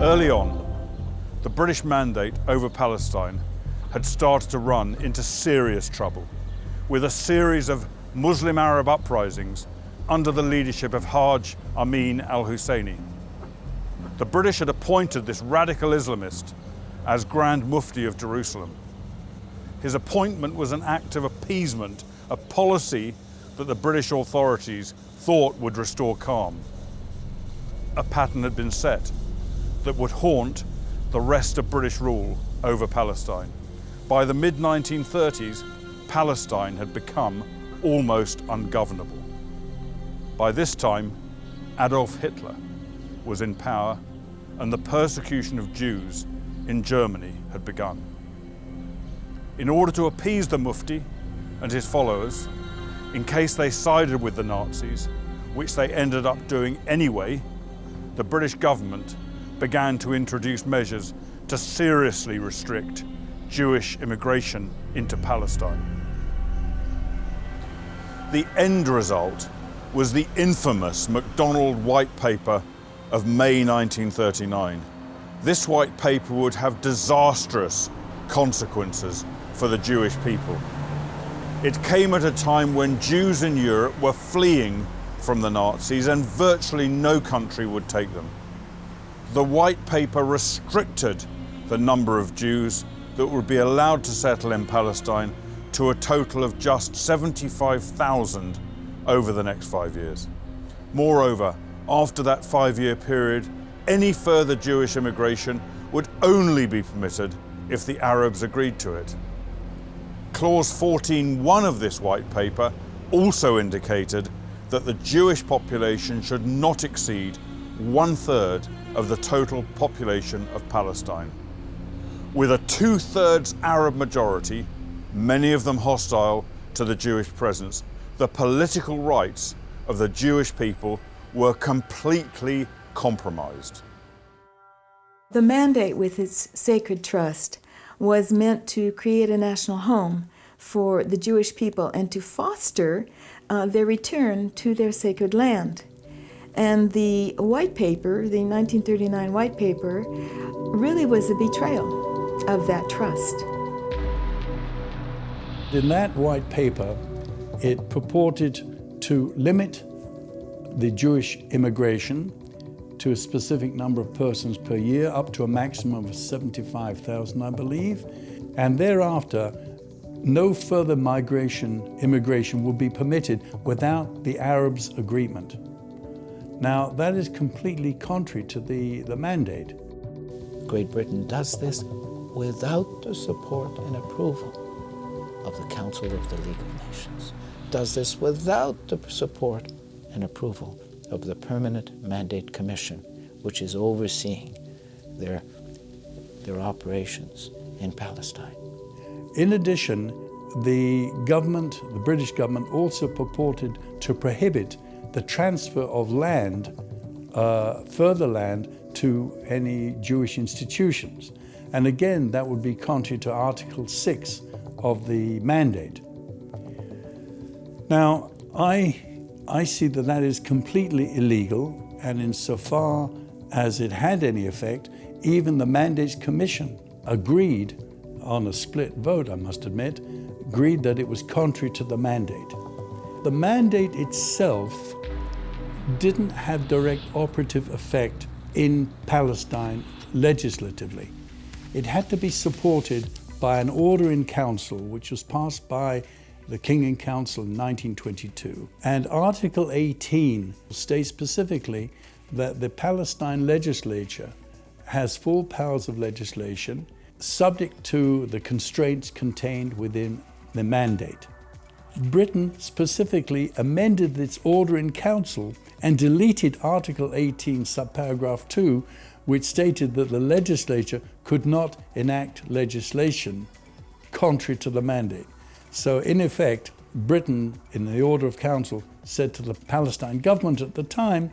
Early on, the British mandate over Palestine had started to run into serious trouble with a series of Muslim Arab uprisings under the leadership of Hajj Amin al-Husseini. The British had appointed this radical Islamist as Grand Mufti of Jerusalem. His appointment was an act of appeasement, a policy that the British authorities thought would restore calm. A pattern had been set that would haunt the rest of British rule over Palestine. By the mid-1930s, Palestine had become almost ungovernable. By this time, Adolf Hitler was in power and the persecution of Jews in Germany had begun. In order to appease the Mufti and his followers, in case they sided with the Nazis, which they ended up doing anyway, the British government began to introduce measures to seriously restrict Jewish immigration into Palestine. The end result was the infamous MacDonald White Paper of May 1939. This White Paper would have disastrous consequences for the Jewish people. It came at a time when Jews in Europe were fleeing from the Nazis and virtually no country would take them. The White Paper restricted the number of Jews that would be allowed to settle in Palestine to a total of just 75,000 over the next 5 years. Moreover, after that 5-year period, any further Jewish immigration would only be permitted if the Arabs agreed to it. Clause 14.1 of this White Paper also indicated that the Jewish population should not exceed 1/3 of the total population of Palestine. With a 2/3 Arab majority, many of them hostile to the Jewish presence, the political rights of the Jewish people were completely compromised. The mandate with its sacred trust was meant to create a national home for the Jewish people and to foster their return to their sacred land. And the White Paper, the 1939 White Paper, really was a betrayal of that trust. In that White Paper, it purported to limit the Jewish immigration to a specific number of persons per year, up to a maximum of 75,000, I believe. And thereafter, no further immigration would be permitted without the Arabs' agreement. Now, that is completely contrary to the mandate. Great Britain does this without the support and approval of the Council of the League of Nations, does this without the support and approval of the Permanent Mandate Commission, which is overseeing their operations in Palestine. In addition, the British government also purported to prohibit the transfer of land, further land, to any Jewish institutions. And again, that would be contrary to Article 6 of the mandate. Now, I see that that is completely illegal, and insofar as it had any effect, even the Mandates Commission agreed, on a split vote, I must admit, agreed that it was contrary to the mandate. The mandate itself didn't have direct operative effect in Palestine legislatively. It had to be supported by an order in council, which was passed by the King in Council in 1922. And Article 18 states specifically that the Palestine legislature has full powers of legislation subject to the constraints contained within the mandate. Britain specifically amended its order in council and deleted Article 18, subparagraph 2, which stated that the legislature could not enact legislation contrary to the mandate. So in effect, Britain, in the order of council, said to the Palestine government at the time,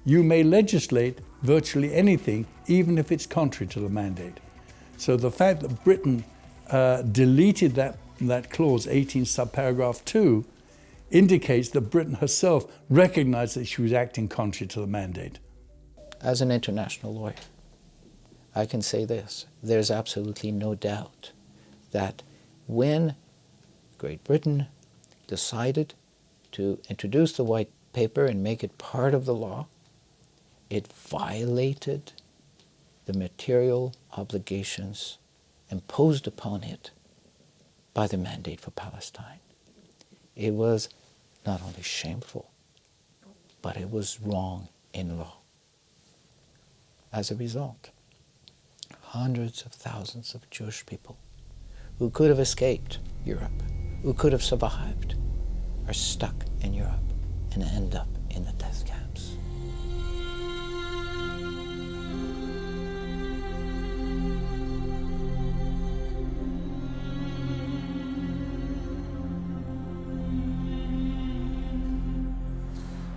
you may legislate virtually anything, even if it's contrary to the mandate. So the fact that Britain deleted that clause, 18 subparagraph 2, indicates that Britain herself recognized that she was acting contrary to the mandate. As an international lawyer, I can say this: there's absolutely no doubt that when Great Britain decided to introduce the White Paper and make it part of the law, it violated the material obligations imposed upon it by the Mandate for Palestine. It was not only shameful, but it was wrong in law. As a result, hundreds of thousands of Jewish people who could have escaped Europe, who could have survived, are stuck in Europe and end up in the death camps.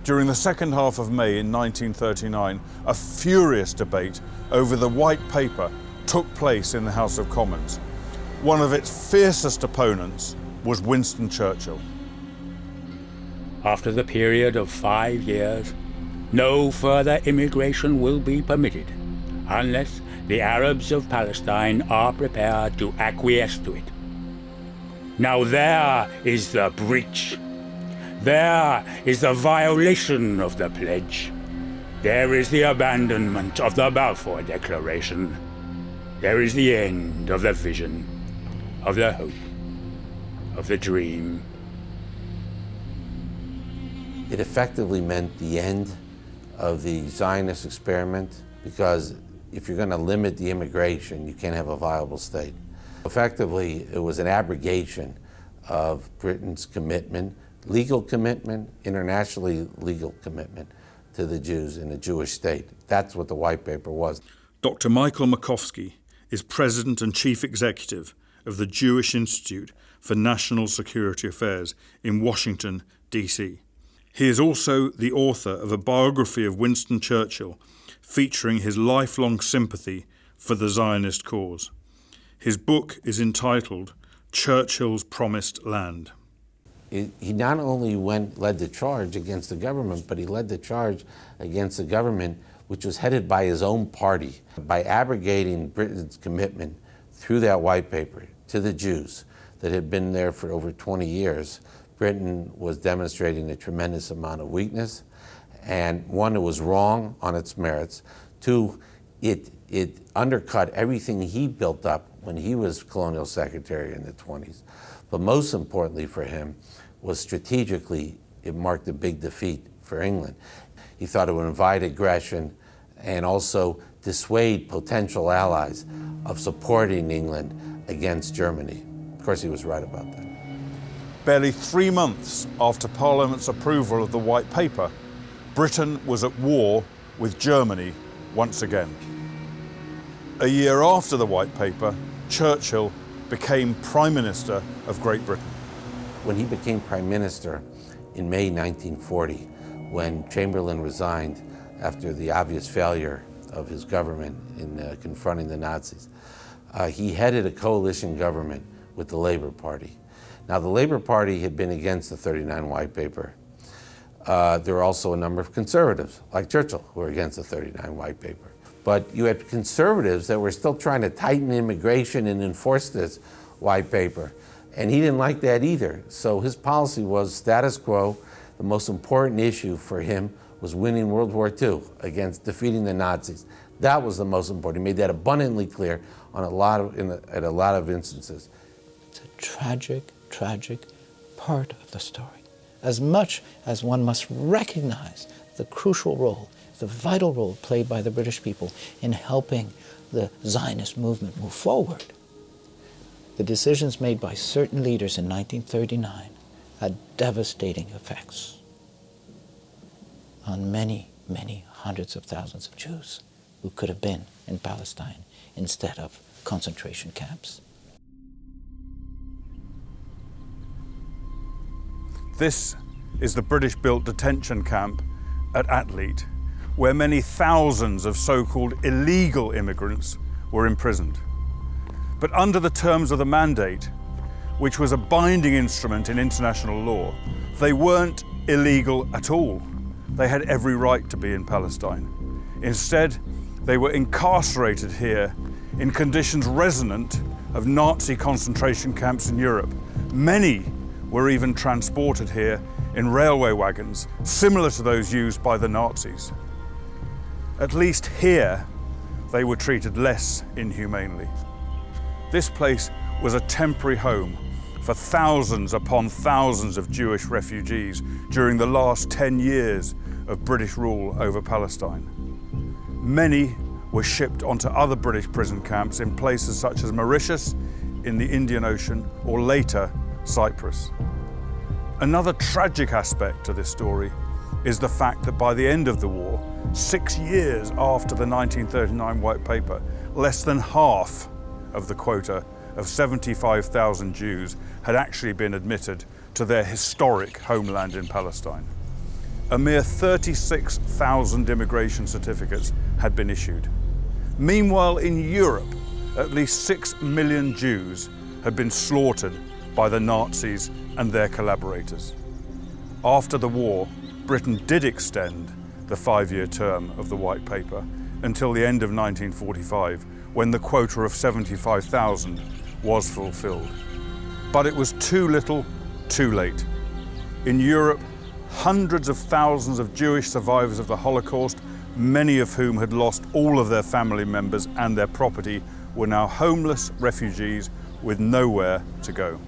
During the second half of May in 1939, a furious debate over the White Paper took place in the House of Commons. One of its fiercest opponents was Winston Churchill. After the period of 5 years, no further immigration will be permitted unless the Arabs of Palestine are prepared to acquiesce to it. Now there is the breach. There is the violation of the pledge. There is the abandonment of the Balfour Declaration. There is the end of the vision, of the hope, of the dream. It effectively meant the end of the Zionist experiment, because if you're going to limit the immigration, you can't have a viable state. Effectively, it was an abrogation of Britain's commitment, legal commitment, internationally legal commitment to the Jews in a Jewish state. That's what the White Paper was. Dr. Michael Makowski is President and Chief Executive of the Jewish Institute for National Security Affairs in Washington, D.C. He is also the author of a biography of Winston Churchill featuring his lifelong sympathy for the Zionist cause. His book is entitled Churchill's Promised Land. He not only led the charge against the government, but he led the charge against the government which was headed by his own party. By abrogating Britain's commitment through that White Paper to the Jews that had been there for over 20 years, Britain was demonstrating a tremendous amount of weakness, and one, it was wrong on its merits. Two, it undercut everything he built up when he was colonial secretary in the 20s. But most importantly for him was strategically, it marked a big defeat for England. He thought it would invite aggression and also dissuade potential allies of supporting England against Germany. Of course, he was right about that. Barely 3 months after Parliament's approval of the White Paper, Britain was at war with Germany once again. A year after the White Paper, Churchill became Prime Minister of Great Britain. When he became Prime Minister in May 1940, when Chamberlain resigned after the obvious failure of his government in confronting the Nazis, he headed a coalition government with the Labour Party. Now, the Labour Party had been against the 39 White Paper. There were also a number of conservatives, like Churchill, who were against the 39 White Paper. But you had conservatives that were still trying to tighten immigration and enforce this White Paper. And he didn't like that either. So his policy was status quo. The most important issue for him was winning World War II against defeating the Nazis. That was the most important. He made that abundantly clear on at a lot of instances. It's a tragic, tragic part of the story. As much as one must recognize the crucial role, the vital role played by the British people in helping the Zionist movement move forward, the decisions made by certain leaders in 1939 had devastating effects on many, many hundreds of thousands of Jews who could have been in Palestine instead of concentration camps. This is the British-built detention camp at Atlit, where many thousands of so-called illegal immigrants were imprisoned. But under the terms of the Mandate, which was a binding instrument in international law, they weren't illegal at all. They had every right to be in Palestine. Instead, They were incarcerated here in conditions resonant of Nazi concentration camps in Europe. Many were even transported here in railway wagons, similar to those used by the Nazis. At least here, they were treated less inhumanely. This place was a temporary home for thousands upon thousands of Jewish refugees during the last 10 years of British rule over Palestine. Many were shipped onto other British prison camps in places such as Mauritius, in the Indian Ocean, or later, Cyprus. Another tragic aspect to this story is the fact that by the end of the war, 6 years after the 1939 White Paper, less than half of the quota of 75,000 Jews had actually been admitted to their historic homeland in Palestine. A mere 36,000 immigration certificates had been issued. Meanwhile, in Europe, at least 6 million Jews had been slaughtered by the Nazis and their collaborators. After the war, Britain did extend the 5-year term of the White Paper until the end of 1945, when the quota of 75,000 was fulfilled. But it was too little, too late. In Europe, hundreds of thousands of Jewish survivors of the Holocaust, many of whom had lost all of their family members and their property, were now homeless refugees with nowhere to go.